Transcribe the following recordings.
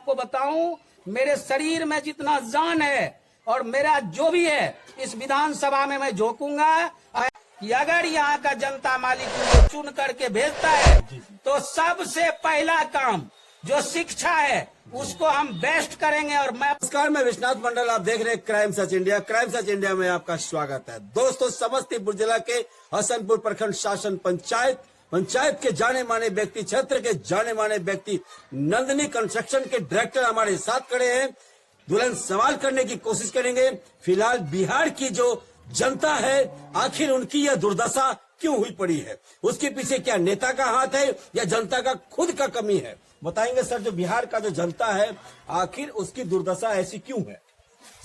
आपको बताऊं, मेरे शरीर में जितना जान है और मेरा जो भी है, इस विधानसभा में मैं झोंकूंगा कि अगर यहाँ का जनता मालिक मुझे चुन करके भेजता है तो सबसे पहला काम जो शिक्षा है उसको हम बेस्ट करेंगे। और नमस्कार, मैं विश्वनाथ मंडल, आप देख रहे हैं क्राइम सच इंडिया। क्राइम सच इंडिया में आपका स्वागत है। दोस्तों, समस्तीपुर जिला के हसनपुर प्रखंड शासन पंचायत के जाने माने व्यक्ति, क्षेत्र के जाने माने व्यक्ति नंदिनी कंस्ट्रक्शन के डायरेक्टर हमारे साथ खड़े हैं। दुल्हन सवाल करने की कोशिश करेंगे। फिलहाल बिहार की जो जनता है, आखिर उनकी यह दुर्दशा क्यों हुई पड़ी है, उसके पीछे क्या नेता का हाथ है या जनता का खुद का कमी है, बताएंगे सर। जो बिहार का जो जनता है, आखिर उसकी दुर्दशा ऐसी क्यों है?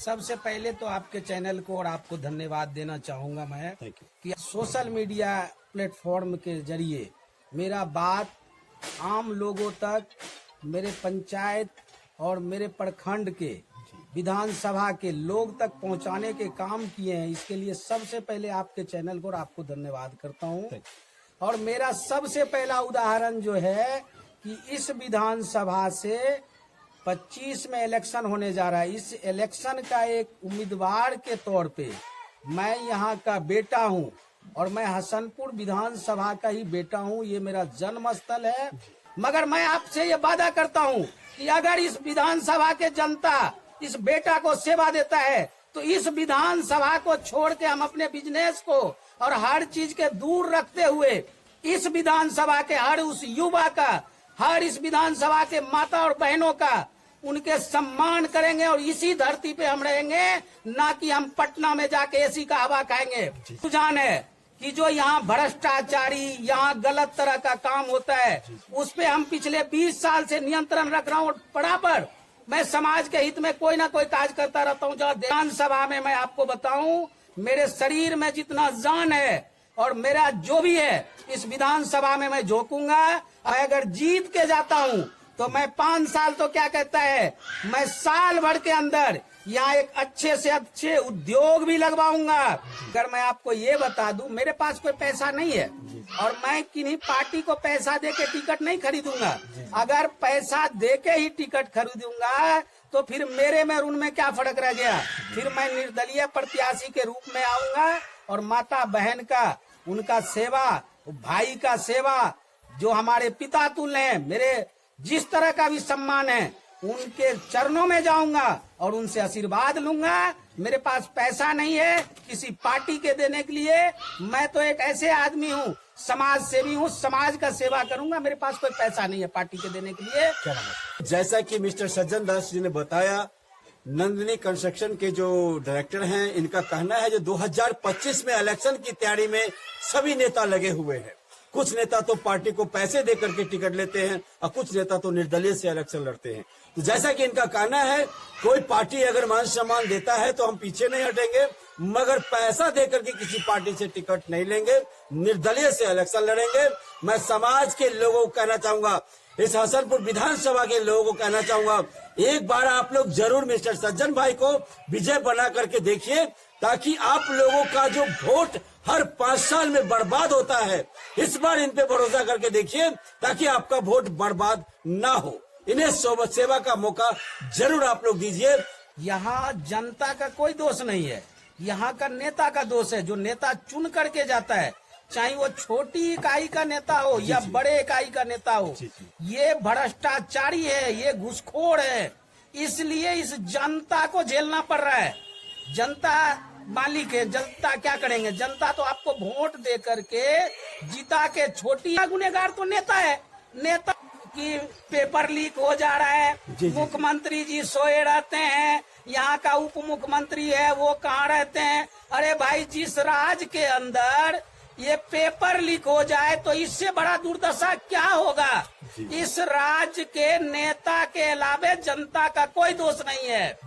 सबसे पहले तो आपके चैनल को और आपको धन्यवाद देना चाहूंगा मैं कि सोशल मीडिया प्लेटफॉर्म के जरिए मेरा बात आम लोगों तक, मेरे पंचायत और मेरे प्रखंड के विधानसभा के लोग तक पहुंचाने के काम किए हैं। इसके लिए सबसे पहले आपके चैनल को और आपको धन्यवाद करता हूं। और मेरा सबसे पहला उदाहरण जो है कि इस विधानसभा से 25 में इलेक्शन होने जा रहा है। इस इलेक्शन का एक उम्मीदवार के तौर पे मैं यहाँ का बेटा हूँ और मैं हसनपुर विधानसभा का ही बेटा हूँ। ये मेरा जन्म स्थल है। मगर मैं आपसे ये वादा करता हूँ कि अगर इस विधानसभा के जनता इस बेटा को सेवा देता है तो इस विधानसभा को छोड़ के हम अपने बिजनेस को और हर चीज के दूर रखते हुए इस विधानसभा के हर उस युवा का, हर इस विधानसभा के माता और बहनों का उनके सम्मान करेंगे और इसी धरती पे हम रहेंगे, ना कि हम पटना में जाके एसी का हवा खाएंगे। रुझान है कि जो यहाँ भ्रष्टाचारी, यहाँ गलत तरह का काम होता है, उस पे हम पिछले 20 साल से नियंत्रण रख रहा हूँ। और बराबर मैं समाज के हित में कोई ना कोई काज करता रहता हूँ। जहाँ विधानसभा में मैं आपको बताऊं, मेरे शरीर में जितना जान है और मेरा जो भी है, इस विधानसभा में मैं झोंकूंगा। अगर जीत के जाता हूँ तो मैं 5 साल तो क्या कहता है, मैं साल भर के अंदर यहाँ एक अच्छे से अच्छे उद्योग भी लगवाऊंगा। अगर मैं आपको ये बता दूं, मेरे पास कोई पैसा नहीं है और मैं किन्हीं पार्टी को पैसा दे के टिकट नहीं खरीदूंगा। अगर पैसा दे के ही टिकट खरीदूंगा तो फिर मेरे में और उनमें क्या फर्क रह गया। फिर मैं निर्दलीय प्रत्याशी के रूप में आऊंगा और माता बहन का, उनका सेवा, भाई का सेवा, जो हमारे पिता तुल्य हैं, मेरे जिस तरह का भी सम्मान है, उनके चरणों में जाऊंगा और उनसे आशीर्वाद लूंगा। मेरे पास पैसा नहीं है किसी पार्टी के देने के लिए। मैं तो एक ऐसे आदमी हूँ, समाज सेवी हूँ, समाज का सेवा करूंगा। मेरे पास कोई पैसा नहीं है पार्टी के देने के लिए। जैसा कि मिस्टर सज्जन दास जी ने बताया, नंदिनी कंस्ट्रक्शन के जो डायरेक्टर हैं, इनका कहना है जो 2025 में इलेक्शन की तैयारी में सभी नेता लगे हुए हैं। कुछ नेता तो पार्टी को पैसे दे करके टिकट लेते हैं और कुछ नेता तो निर्दलीय से इलेक्शन लड़ते हैं। तो जैसा कि इनका कहना है, कोई पार्टी अगर मान सम्मान देता है तो हम पीछे नहीं हटेंगे, मगर पैसा दे करके किसी पार्टी से टिकट नहीं लेंगे, निर्दलीय से इलेक्शन लड़ेंगे। मैं समाज के लोगों को कहना चाहूंगा, इस हसनपुर विधानसभा के लोगों को कहना चाहूंगा, एक बार आप लोग जरूर मिस्टर सज्जन भाई को विजय बना करके देखिए, ताकि आप लोगों का जो वोट हर 5 साल में बर्बाद होता है, इस बार इन पे भरोसा करके देखिए, ताकि आपका वोट बर्बाद ना हो। इन्हें सेवा का मौका जरूर आप लोग दीजिए। यहाँ जनता का कोई दोष नहीं है, यहाँ का नेता का दोष है। जो नेता चुन करके जाता है, चाहे वो छोटी इकाई का नेता हो या बड़े इकाई का नेता हो, ये भ्रष्टाचारी है, ये घूसखोर है। इसलिए इस जनता को झेलना पड़ रहा है। जनता मालिक है, जनता क्या करेंगे। जनता तो आपको वोट दे करके जीता के, छोटी गुनेगार तो नेता है। नेता की पेपर लीक हो जा रहा है, मुख्यमंत्री जी सोए रहते हैं, यहाँ का उप मुख्यमंत्री है वो कहाँ रहते हैं। अरे भाई, जिस राज के अंदर ये पेपर लीक हो जाए तो इससे बड़ा दुर्दशा क्या होगा। इस राज्य के नेता के अलावे जनता का कोई दोष नहीं है।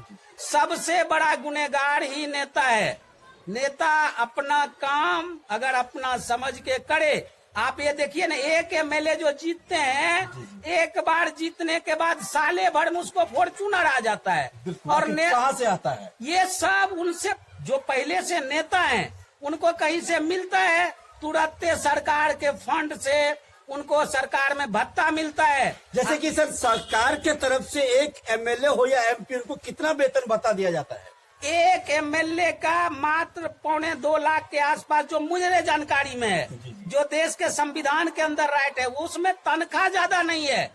सबसे बड़ा गुनहगार ही नेता है। नेता अपना काम अगर अपना समझ के करे, आप ये देखिए ना, एक एमएलए जो जीतते हैं, एक बार जीतने के बाद साले भर में उसको फॉर्चूनर आ जाता है। और कहाँ से आता है? ये सब उनसे जो पहले से नेता हैं, उनको कहीं से मिलता है, तुरंत सरकार के फंड से उनको सरकार में भत्ता मिलता है। जैसे कि सर सरकार के तरफ से एक एमएलए हो या एमपी उनको कितना वेतन भत्ता दिया जाता है? एक एमएलए का मात्र 2.25 लाख के आसपास, जो मुझे जानकारी में है, जो देश के संविधान के अंदर राइट है, उसमें तनख्वाह ज्यादा नहीं है।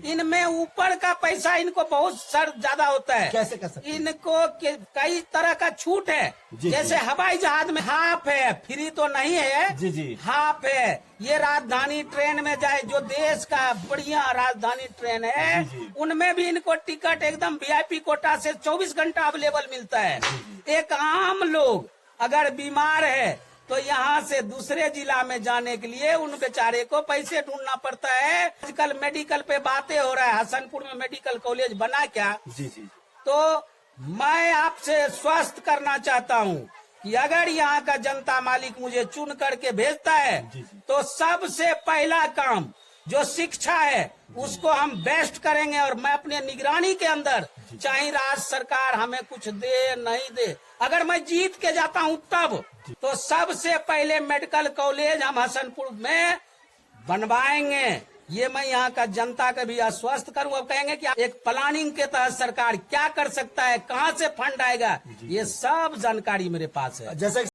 इनमें ऊपर का पैसा इनको बहुत सर ज्यादा होता है। कैसे कर सकते हैं? इनको कई तरह का छूट है। जैसे हवाई जहाज में हाफ है, फ्री तो नहीं है, जी। हाफ है। ये राजधानी ट्रेन में जाए, जो देश का बढ़िया राजधानी ट्रेन है, उनमें भी इनको टिकट एकदम वीआईपी कोटा से 24 घंटा अवेलेबल मिलता है। एक आम लोग अगर बीमार है तो यहाँ से दूसरे जिला में जाने के लिए उन बेचारे को पैसे ढूंढना पड़ता है। आजकल मेडिकल पे बातें हो रहा है, हसनपुर में मेडिकल कॉलेज बना क्या? जी। तो मैं आपसे स्वस्थ करना चाहता हूँ कि अगर यहाँ का जनता मालिक मुझे चुन करके भेजता है तो सबसे पहला काम जो शिक्षा है उसको हम बेस्ट करेंगे। और मैं अपने निगरानी के अंदर, चाहे राज्य सरकार हमें कुछ दे नहीं दे, अगर मैं जीत के जाता हूँ तब तो सबसे पहले मेडिकल कॉलेज हम हसनपुर में बनवाएंगे। ये मैं यहाँ का जनता का भी आश्वस्त करूँ। अब कहेंगे कि एक प्लानिंग के तहत सरकार क्या कर सकता है, कहाँ से फंड आएगा, ये सब जानकारी मेरे पास है। जैसे